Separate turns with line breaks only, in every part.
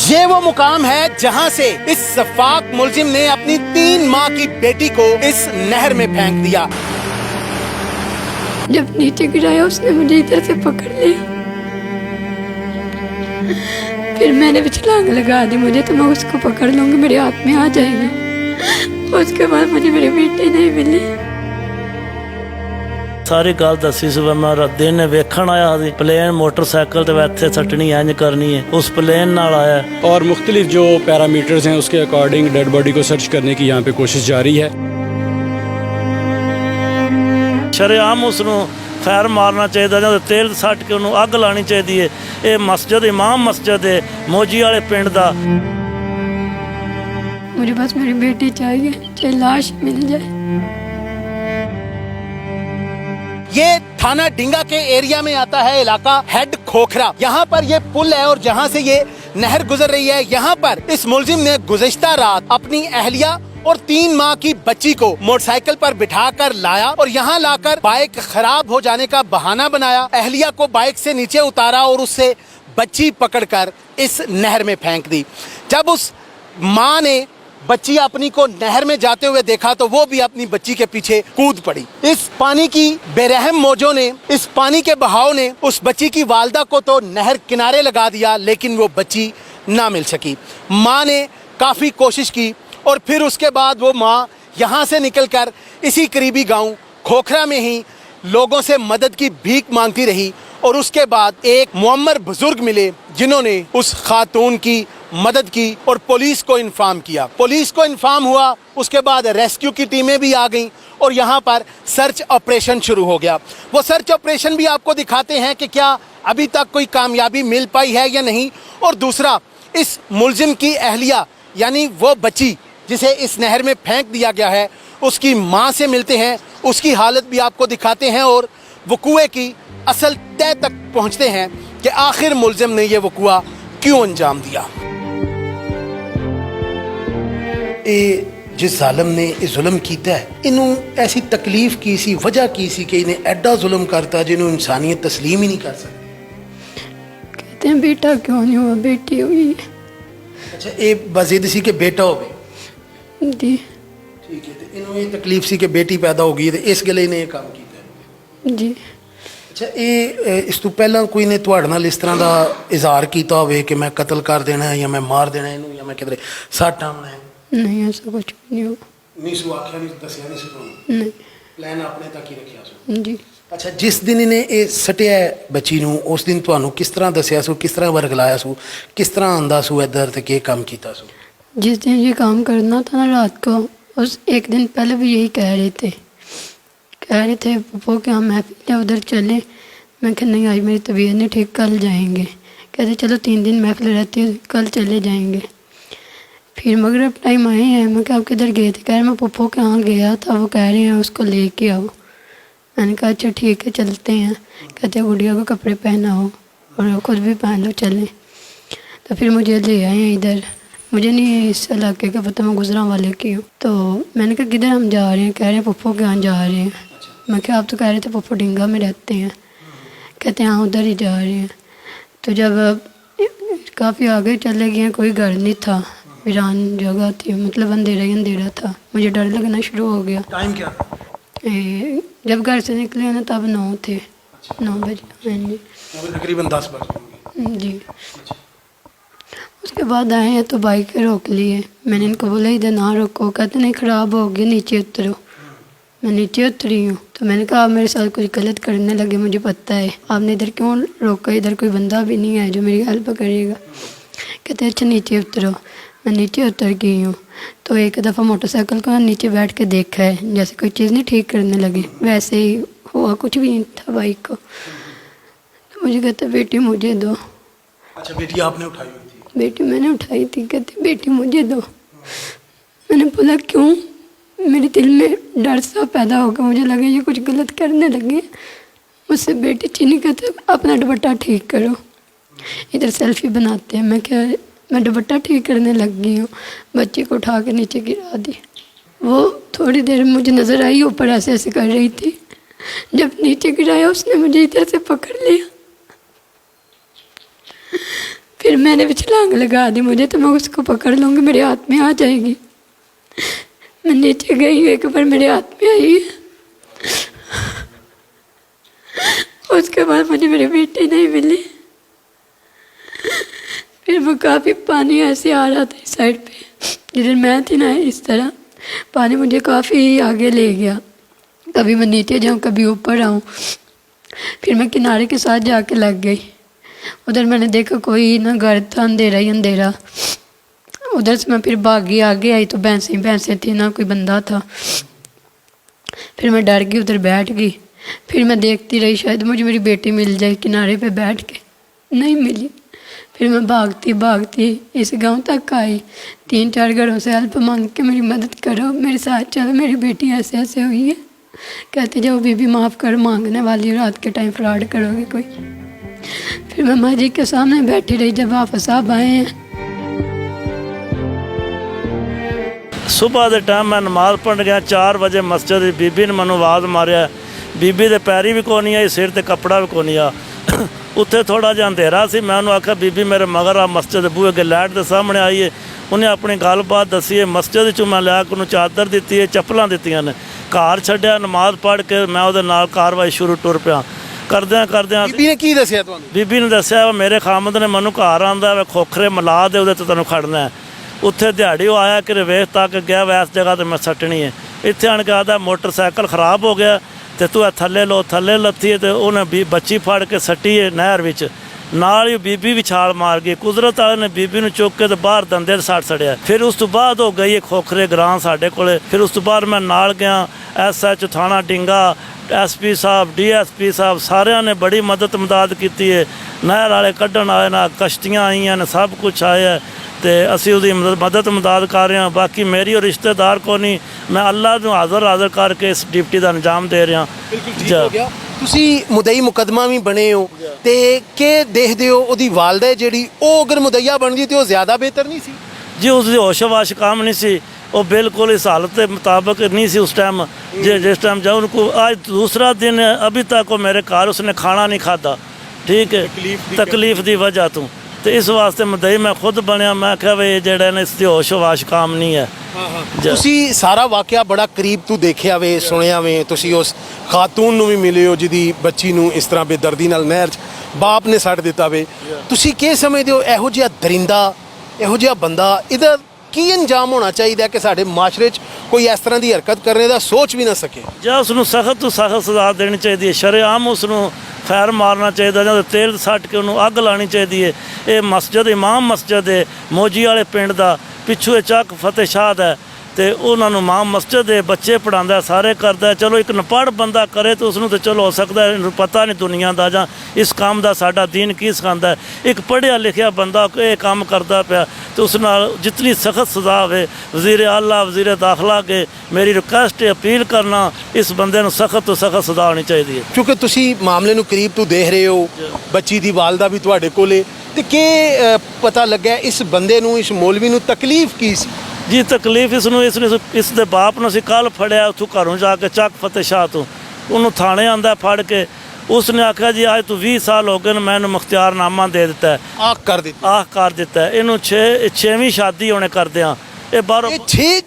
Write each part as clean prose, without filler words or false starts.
ये वो मुकाम है जहाँ से इस सफाक मुलजिम ने अपनी 3 माह की बेटी को इस नहर में फेंक दिया।
जब नीचे गिराया उसने मुझे इधर से पकड़ लिया, फिर मैंने भी छलांग लगा दी। मुझे तो मैं उसको पकड़ लूंगी, मेरे हाथ में आ जाएंगे। उसके बाद मुझे मेरी बेटी नहीं मिली।
सारी गल दसी सुबह मैं दिन वेखण आया सी, प्लेन मोटरसाइकिल तो इत्थे सटनी इंज करनी है, उस प्लेन नाल आया।
और मुख्तलिफ जो पैरामीटर्स हैं उसके अकॉर्डिंग डेड बॉडी को सर्च करने की यहाँ पे कोशिश जारी है।
शरेआम उसनूं फैर मारना चाहिए, ਜਾਂ तेल सट के उन्होंने अग लानी चाहिए है। ये मस्जिद इमाम मस्जिद है मोजी वाले पिंड दा।
मुझे बस मेरी बेटी चाहिए, चाहे लाश मिल जाए।
ये थाना डिंगा के एरिया में आता है इलाका हेड खोखरा। यहाँ पर ये पुल है और जहाँ से ये नहर गुजर रही है, यहाँ पर इस मुलजिम ने गुज़िश्ता रात अपनी अहलिया और 3 माह की बच्ची को मोटरसाइकिल पर बिठाकर लाया और यहाँ लाकर बाइक खराब हो जाने का बहाना बनाया। अहलिया को बाइक से नीचे उतारा और उससे बच्ची पकड़कर इस नहर में फेंक दी। जब उस माँ ने बच्ची अपनी को नहर में जाते हुए देखा तो वो भी अपनी बच्ची के पीछे कूद पड़ी। इस पानी की बेरहम मौजों ने, इस पानी के बहाव ने उस बच्ची की वालदा को तो नहर किनारे लगा दिया, लेकिन वो बच्ची ना मिल सकी। माँ ने काफ़ी कोशिश की और फिर उसके बाद वो माँ यहाँ से निकलकर इसी करीबी गांव खोखरा में ही लोगों से मदद की भीख मांगती रही और उसके बाद एक मुअम्मर बुजुर्ग मिले जिन्होंने उस खातून की मदद की और पुलिस को इन्फॉर्म किया। पुलिस को इन्फॉर्म हुआ, उसके बाद रेस्क्यू की टीमें भी आ गईं और यहाँ पर सर्च ऑपरेशन शुरू हो गया। वो सर्च ऑपरेशन भी आपको दिखाते हैं कि क्या अभी तक कोई कामयाबी मिल पाई है या नहीं। और दूसरा, इस मुलजिम की अहलिया यानी वो बच्ची जिसे इस नहर में फेंक दिया गया है, उसकी माँ से मिलते हैं, उसकी हालत भी आपको दिखाते हैं और वकूए की असल तय तक पहुँचते हैं कि आखिर मुलजिम ने ये वकूआ क्यों अंजाम दिया। जिस जालिम ने इस जुल्म किया है, इन्हों ऐसी तकलीफ की सी वजह की सी कि इन्हें एडा जुल्म करता जिन्हों इंसानियत तस्लीम ही नहीं कर सकते।
कहते हैं बेटा क्यों नहीं हुआ, बेटी हुई है।
अच्छा, ये बजिद सी के बेटा हो
जी,
ठीक है। तो इन्हों ये तकलीफ सी कि बेटी पैदा हो गई, तो इस गले ने काम किया
जी।
अच्छा, ये इस तो पहला कोई ने तुहाडे नाल इस तरह का इजहार किया होवे कि मैं कत्ल कर देना है या मैं मार देना इन्हों या मैं किधरे सट आना है?
नहीं, ऐसा कुछ नहीं हुआ।
नहीं सु आख्या नहीं दसिया नहीं सुनो
नहीं
प्लान अपने तक ही रखिया सो
जी।
अच्छा, जिस दिन इन्हें ये सटिया बच्ची नूं उस दिन तुहानू किस तरह दसिया सो, किस तरह वरगलाया सो, किस तरह आंदा सो इधर ते के काम कीता सो?
जिस दिन ये काम करना था ना रात को, उस एक दिन पहले भी यही कह रहे थे पप्पो कि हम महफिल उधर चले। मैं कहा नहीं, आज मेरी तबीयत नहीं ठीक, कल जाएंगे। कहते चलो 3 दिन महफिल रहती है, कल चले जाएंगे। फिर मगरब टाइम आए हैं, मैं कहा आप किधर गए थे? कह रहे मैं पप्पो के यहाँ गया था, वो कह रहे हैं उसको लेके आओ। मैंने कहा अच्छा ठीक है चलते हैं। कहते गुड़िया को कपड़े पहनाओ और ख़ुद भी पहन लो, चलें। तो फिर मुझे ले आए हैं इधर। मुझे नहीं इस इलाके का पता, मैं गुजरा वाले की हूँ। तो मैंने कहा किधर हम जा रहे हैं? कह रहे हैं पप्पो के यहाँ जा रहे हैं। मैं कहा आप तो कह रहे थे पप्पो डिंगा में रहते हैं। कहते हैं हाँ उधर ही जा रहे हैं। तो जब काफ़ी आगे चले गए, कोई घर नहीं था, वीरान जगह थी, मतलब अंधेरा ही अंधेरा था। मुझे डर लगना शुरू हो गया।
टाइम क्या?
जब घर से निकले ना तब 9 थे। 9 बजे। हाँ जी,
तकरीबन 10 बजे
जी। उसके बाद आए हैं तो बाइक रोक लिए। मैंने इनको बोला इधर ना रोको। कहते नहीं ख़राब होगी, नीचे उतरो। मैं नीचे उतरी हूँ तो मैंने कहा आप मेरे साथ कुछ गलत करने लगे, मुझे पता है, आपने इधर क्यों रोका? इधर कोई बंदा भी नहीं है जो मेरी हेल्प करेगा। कहते अच्छा नीचे उतरो। मैं नीचे उतर गई हूँ तो एक दफ़ा मोटरसाइकिल को नीचे बैठ के देखा है, जैसे कोई चीज़ नहीं ठीक करने लगे, वैसे ही हुआ, कुछ भी नहीं था बाइक को। तो मुझे कहते बेटी मुझे दो।
अच्छा, बेटी आपने उठाई हुई थी?
बेटी मैंने उठाई थी। कहते बेटी मुझे दो। मैंने बोला क्यों? मेरे दिल में डर सा पैदा हो गया, मुझे लगा ये कुछ गलत करने लगे। मुझसे बेटी चीनी कहते अपना दुपट्टा ठीक करो, इधर सेल्फी बनाते हैं। मैं क्या, मैं दुपट्टा ठीक करने लग गई हूँ, बच्ची को उठा के नीचे गिरा दी। वो थोड़ी देर मुझे नज़र आई, ऊपर ऐसे ऐसे कर रही थी। जब नीचे गिराया उसने मुझे इधर से पकड़ लिया। फिर मैंने भी छलांग लगा दी, मुझे तो मैं उसको पकड़ लूँगी, मेरे हाथ में आ जाएगी। मैं नीचे गई, एक बार मेरे हाथ में आई, उसके बाद मुझे मेरी बेटी नहीं मिली। फिर वो काफ़ी पानी ऐसे आ रहा था इस साइड पे, जिधर मैं थी ना, इस तरह पानी मुझे काफ़ी आगे ले गया। कभी मैं नीचे जाऊँ, कभी ऊपर आऊँ। फिर मैं किनारे के साथ जाके लग गई। उधर मैंने देखा कोई ना घर था, अंधेरा ही अंधेरा। उधर से मैं फिर भागी, आगे आई तो भैंसें थी ना, कोई बंदा था। फिर मैं डर गई, उधर बैठ गई। फिर मैं देखती रही शायद मुझे मेरी बेटी मिल जाए, किनारे पे बैठ के, नहीं मिली। फिर मैं भागती इस गांव तक आई। 3-4 घरों से हेल्प मांग के मेरी मदद करो, मेरे साथ चलो, मेरी बेटी ऐसे ऐसे हुई है। कहते जाओ बीबी माफ़ कर, मांगने वाली रात के टाइम फ्रॉड करोगे कोई। फिर मैं माँ जी के सामने बैठी रही जब आप साहब आए हैं।
सुबह के टाइम मैं नमाज पढ़ गया, 4 बजे मस्जिद, बीबी ने मैनू आवाज़ मारिया। बीबी दे पैरी भी कोनी आई, सिर ते कपड़ा भी कोनी आ। उत्थे थोड़ा जिहा अंधेरा सी। मैं उन्होंने आख्या बीबी मेरे मगर आ मस्जिद बूहे अगे लाइट के सामने आई है। उन्हें अपनी गलबात दसी है। मस्जिद चों मैं लिया के चादर दी है, चप्पलां दित्तियां ने। घर छड्डिया, नमाज पढ़ के मैं उहदे नाल कार्रवाई शुरू टुर पिया। करदियां
बीबी ने की दसिया तुहानू?
बीबी ने दसिया मेरे खामद ने मैनू घर आंदा वे खोखरे मिला दे, उहदे ते तैनूं खड़ना है। उत्थे दिहाड़ी वो आया कि वेख तक गया वै इस जगह ते मैं सट्टनी है। इत्थे आण के आखदा मोटरसाइकिल खराब हो गया ते तू थल्ले लत्थी है, तो उन्हें बच्ची फड़ के सट्टी है नहर विच। नाल ही बीबी भी छाल मार गई। कुदरत वाले ने बीबी नूं चुक के ते बाहर दंदे सट सड़िया। फिर उस तो बाद हो गई खोखरे ग्रां साडे कोले। फिर उस तो बाद मैं नाल गया, SH थाना डिंगा, SP साहब, DSP साहब, सारिਆਂ ने बड़ी मदद की है। नहर वाले कढ़न आए ना, कश्तियाँ आईयां ने, सब कुछ आया है तो असी उसकी मदद कर रहे हैं। बाकी मेरी और रिश्तेदार को नहीं, मैं अल्लाह नूं हाज़र करके इस डिप्टी का अंजाम दे रहा।
ਤੁਸੀਂ ਮੁਦਈ ਮੁਕੱਦਮਾ ਵੀ ਬਣੇ ਹੋ ਤੇ ਕੀ ਦੇਖਦੇ ਹੋ ਉਹਦੀ ਵਾਲਦਾ ਜਿਹੜੀ ਉਹ ਅਗਰ ਮੁਦਈਆ ਬਣ ਗਈ ਤੇ ਉਹ ਜ਼ਿਆਦਾ ਬਿਹਤਰ ਨਹੀਂ ਸੀ
जी? उसकी होशवाश काम नहीं सी, वो बिल्कुल इस हालत के मुताबिक नहीं सी उस टाइम। जिस टाइम जाओ उनको आज दूसरा दिन अभी तक वो मेरे घर उसने खाना नहीं खाता, ठीक है, तकलीफ की वजह तो इस वास्ते मुदई मैं खुद बनया। मैं क्या भी जड़ा ने इसकी होशवाश काम नहीं है।
ਤੁਸੀਂ ਸਾਰਾ ਵਾਕਿਆ ਬੜਾ ਕਰੀਬ ਤੋਂ ਦੇਖਿਆ ਵੇ, ਸੁਣਿਆ ਵੇ। ਤੁਸੀਂ ਉਸ ਖਾਤੂਨ ਨੂੰ ਵੀ ਮਿਲੇ ਹੋ ਜਿਹਦੀ ਬੱਚੀ ਨੂੰ ਇਸ ਤਰ੍ਹਾਂ ਬੇਦਰਦੀ ਨਾਲ ਨਹਿਰ 'ਚ ਬਾਪ ਨੇ ਸੱਟ ਦਿੱਤਾ ਵੇ। ਤੁਸੀਂ ਕੀ ਸਮਝਦੇ ਹੋ ਇਹੋ ਜਿਹਾ ਦਰਿੰਦਾ, ਇਹੋ ਜਿਹਾ ਬੰਦਾ, ਇਹਦਾ ਕੀ ਅੰਜਾਮ ਹੋਣਾ ਚਾਹੀਦਾ ਕਿ ਸਾਡੇ ਮਾਸ਼ਰੇ 'ਚ ਕੋਈ ਇਸ ਤਰ੍ਹਾਂ ਦੀ ਹਰਕਤ ਕਰਨੇ ਦਾ ਸੋਚ ਵੀ ਨਾ ਸਕੇ?
ਜਾਂ ਉਸਨੂੰ ਸਖਤ ਤੋਂ ਸਖਤ ਸਜ਼ਾ ਦੇਣੀ ਚਾਹੀਦੀ ਹੈ। ਸ਼ਰੇਆਮ ਉਸਨੂੰ ਫੈਰ ਮਾਰਨਾ ਚਾਹੀਦਾ, ਜਾਂ ਤੇਲ ਸੱਟ ਕੇ ਉਹਨੂੰ ਅੱਗ ਲਾਉਣੀ ਚਾਹੀਦੀ ਹੈ। ਇਹ ਮਸਜਿਦ, ਇਮਾਮ ਮਸਜਿਦ ਹੈ ਮੋਜੀ ਵਾਲੇ ਪਿੰਡ ਦਾ, ਪਿੱਛੋਂ ਇਹ ਚੱਕ ਫਤਿਹ ਸ਼ਾਹ ਦਾ ਤੇ ਉਹਨਾਂ ਨੂੰ ਇਮਾਮ ਮਸਜਿਦ ਦੇ ਬੱਚੇ ਪੜਾਉਂਦਾ, ਸਾਰੇ ਕਰਦਾ। ਚਲੋ ਇੱਕ ਨਪੜ ਬੰਦਾ ਕਰੇ ਤਾਂ ਉਸਨੂੰ ਤਾਂ ਚਲੋ ਹੋ ਸਕਦਾ ਇਹਨੂੰ ਪਤਾ ਨਹੀਂ ਦੁਨੀਆ ਦਾ ਜਾਂ ਇਸ ਕੰਮ ਦਾ ਸਾਡਾ ਦੀਨ ਕੀ ਸਿਖਾਉਂਦਾ। ਇੱਕ ਪੜ੍ਹਿਆ ਲਿਖਿਆ ਬੰਦਾ ਇਹ ਕੰਮ ਕਰਦਾ ਪਿਆ ਤੇ ਉਸ ਨਾਲ ਜਿਤਨੀ ਸਖਤ ਸਜ਼ਾ ਹੋਵੇ। ਵਜ਼ੀਰ ਆਲਾ, ਵਜ਼ੀਰ ਦਾਖਲਾ ਕੇ ਮੇਰੀ ਰਿਕੁਐਸਟ ਹੈ, ਅਪੀਲ ਕਰਨਾ, ਇਸ ਬੰਦੇ ਨੂੰ ਸਖਤ ਤੋਂ ਸਖਤ ਸਜ਼ਾ ਹੋਣੀ ਚਾਹੀਦੀ ਹੈ।
ਕਿਉਂਕਿ ਤੁਸੀਂ ਮਾਮਲੇ ਨੂੰ ਕਰੀਬ ਤੋਂ ਦੇਖ ਰਹੇ ਹੋ, ਬੱਚੀ ਦੀ ਵਾਲਦਾ ਵੀ ਤੁਹਾਡੇ ਕੋਲੇ, ਤੇ ਕੀ ਪਤਾ ਲੱਗਾ ਇਸ ਬੰਦੇ ਨੂੰ, ਇਸ ਮੌਲਵੀ ਨੂੰ ਤਕਲੀਫ ਕੀ ਸੀ?
जी तकलीफ इसनूं इस दे बाप नूं असीं कल फड़िया उत्थों घरों जाके ਚੱਕ फतेह शाह तो उन्होंने थाने आंदा फड़ के। उसने आख्या जी आज तो 20 साल हो गए ने, मैं मुख्तियारनामा दे दिता है, आख कर दिता है। इनू 6ਵੀਂ शादी होने करदियां ये बाहरों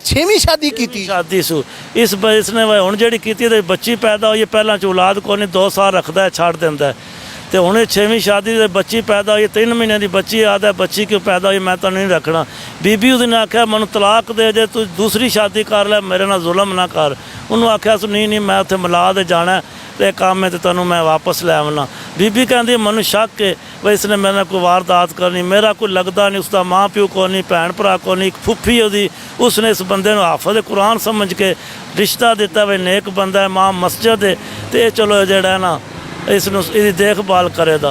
6ਵੀਂ शादी
सू। इसने हुण जिहड़ी कीती ते बच्ची पैदा होई, पहलां च औलाद कोई नहीं, 2 साल रखदा है, छड्ड दिंदा है। तो हुणे 6ਵੀਂ शादी से बच्ची पैदा हुई, 3 महीने की बच्ची आदा बच्ची क्यों पैदा हुई, मैं तो नहीं रखना। बीबी उसने आख्या मैनू तलाक दे जे, तू दूसरी शादी कर ले, मेरे नाल जुल्म ना कर। उन्होंने आख्या नहीं मैं उत्थे मिला दे जाना तो काम है तो तैनूं मैं वापस लै आवना। बीबी कहती मैनू शक है भाई इसने मेरे नाल कोई वारदात करनी, मेरा कोई लगता नहीं, उसका माँ प्यो को नहीं, भैन भरा को नहीं, एक फुफी उसदी। उसने इस बंदे नूं हाफिज़ कुरान समझ के रिश्ता दिता भाई नेक बंदा है, माँ मस्जिद है, तो चलो जिहड़ा ना इसकी देखभाल करेगा।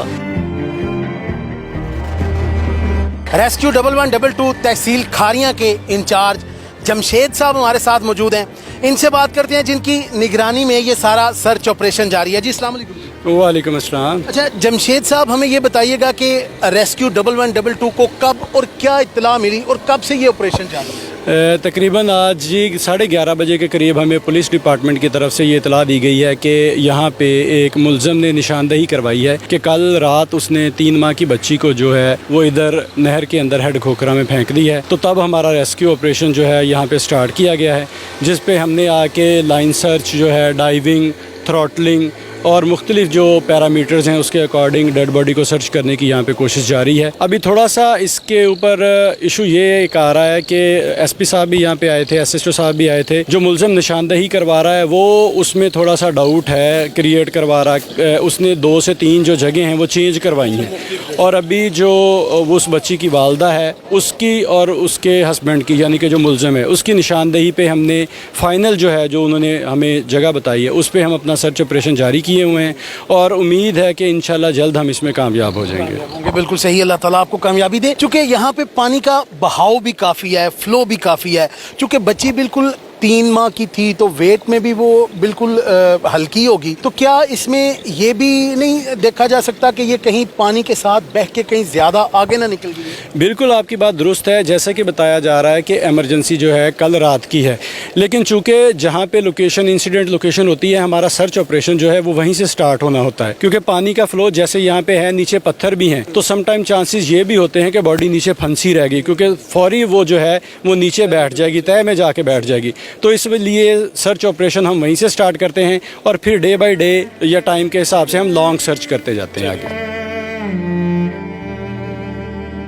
रेस्क्यू 1122 तहसील खारियां के इंचार्ज जमशेद साहब हमारे साथ मौजूद हैं। इनसे बात करते हैं जिनकी निगरानी में ये सारा सर्च ऑपरेशन जारी है। जी अस्सलाम वालेकुम।
वालेकुम अस्सलाम।
अच्छा जमशेद साहब, हमें ये बताइएगा कि रेस्क्यू 1122 को कब और क्या इत्तला मिली और कब से ये ऑपरेशन जारी है?
तकरीबन आज जी 11:30 बजे के करीब हमें पुलिस डिपार्टमेंट की तरफ से ये इतला दी गई है कि यहाँ पे एक मुलज़म ने निशानदही करवाई है कि कल रात उसने 3 माह की बच्ची को जो है वो इधर नहर के अंदर हेड खोखरा में फेंक दी है। तो तब हमारा रेस्क्यू ऑपरेशन जो है यहाँ पे स्टार्ट किया गया है, जिस पे हमने आके लाइन सर्च जो है, डाइविंग, थ्रॉटलिंग और मुख्तलिफ जो पैरामीटर्स हैं उसके अकॉर्डिंग डेड बॉडी को सर्च करने की यहाँ पे कोशिश जारी है। अभी थोड़ा सा इसके ऊपर इशू ये एक आ रहा है कि एसपी साहब भी यहाँ पे आए थे, एसएचओ साहब भी आए थे। जो मुलज़म निशानदही करवा रहा है वो उसमें थोड़ा सा डाउट है, क्रिएट करवा रहा है। उसने 2 से 3 जो जगह हैं वो चेंज करवाई हैं और अभी जो उस बच्ची की वालदा है उसकी और उसके हस्बैंड की यानी कि जो मुलज़म है उसकी निशानदही पे हमने फ़ाइनल जो है जो उन्होंने हमें जगह बताई है उस पर हम अपना सर्च ऑपरेशन जारी किए हुए हैं और उम्मीद है कि इंशाल्लाह जल्द हम इसमें कामयाब हो जाएंगे।
बिल्कुल सही, अल्लाह ताला आपको कामयाबी दे। चूंकि यहाँ पे पानी का बहाव भी काफ़ी है, फ्लो भी काफ़ी है। चूंकि बच्ची बिल्कुल 3 माह की थी तो वेट में भी वो बिल्कुल हल्की होगी, तो क्या इसमें ये भी नहीं देखा जा सकता कि ये कहीं पानी के साथ बह के कहीं ज़्यादा आगे ना निकल गई?
बिल्कुल आपकी बात दुरुस्त है। जैसा कि बताया जा रहा है कि एमरजेंसी जो है कल रात की है, लेकिन चूंकि जहाँ पे लोकेशन इंसिडेंट लोकेशन होती है हमारा सर्च ऑपरेशन जो है वो वहीं से स्टार्ट होना होता है। क्योंकि पानी का फ्लो जैसे यहाँ पे है, नीचे पत्थर भी हैं, तो समटाइम चांसेस ये भी होते हैं कि बॉडी नीचे फंसी रहेगी क्योंकि फौरी वो जो है वो नीचे बैठ जाएगी, तह में जाके बैठ जाएगी। तो इसलिए सर्च ऑपरेशन हम वहीं से स्टार्ट करते हैं और फिर डे बाय डे या टाइम के हिसाब से हम लॉन्ग सर्च करते जाते हैं आगे।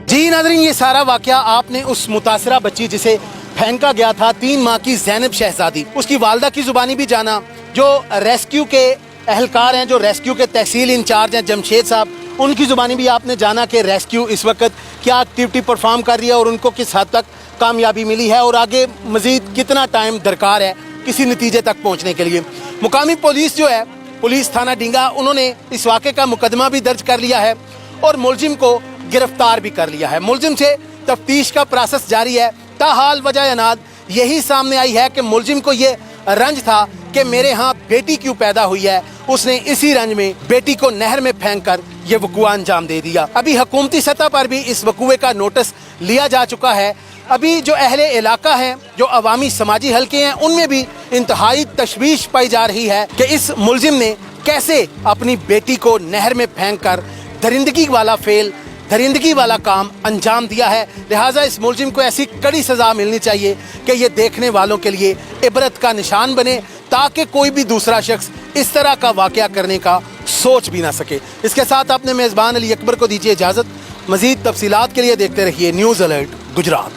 जी नाज़रीन, ये सारा वाकया आपने उस मुतासरा बच्ची जिसे फेंका गया था 3 माह की ज़ैनब शहजादी, उसकी वालदा की ज़ुबानी भी जाना। जो रेस्क्यू के एहलकार हैं, जो रेस्क्यू के तहसील इंचार्ज हैं जमशेद साहब, उनकी ज़ुबानी भी आपने जाना कि रेस्क्यू इस वक्त क्या एक्टिविटी परफॉर्म कर रही है और उनको किस हद तक कामयाबी मिली है और आगे मज़ीद कितना टाइम दरकार है किसी नतीजे तक पहुँचने के लिए। मुकामी पुलिस जो है, पुलिस थाना डींगा, उन्होंने इस वाक़े का मुकदमा भी दर्ज कर लिया है और मुलजिम को गिरफ्तार भी कर लिया है। मुलजिम से तफ्तीश का प्रोसेस जारी है। ताहाल वजह अनाद यही सामने आई है कि मुलजिम को ये रंज था कि मेरे यहाँ बेटी क्यों पैदा हुई है, उसने इसी रंज में बेटी को नहर में फेंक कर ये वक़ुआ अंजाम दे दिया। अभी हुकूमती सतह पर भी इस वक़ुए का नोटिस लिया जा चुका है। अभी जो अहले इलाका हैं, जो अवामी समाजी हल्के हैं, उनमें भी इंतहाई तशवीश पाई जा रही है कि इस मुलजिम ने कैसे अपनी बेटी को नहर में फेंक कर दरिंदगी वाला काम अंजाम दिया है। लिहाजा इस मुलजिम को ऐसी कड़ी सज़ा मिलनी चाहिए कि ये देखने वालों के लिए इबरत का निशान बने, ताकि कोई भी दूसरा शख्स इस तरह का वाक़या करने का सोच भी ना सके। इसके साथ अपने मेज़बान अली अकबर को दीजिए इजाज़त। मज़ीद तफसीलात के लिए देखते रहिए न्यूज़ अलर्ट गुजरात।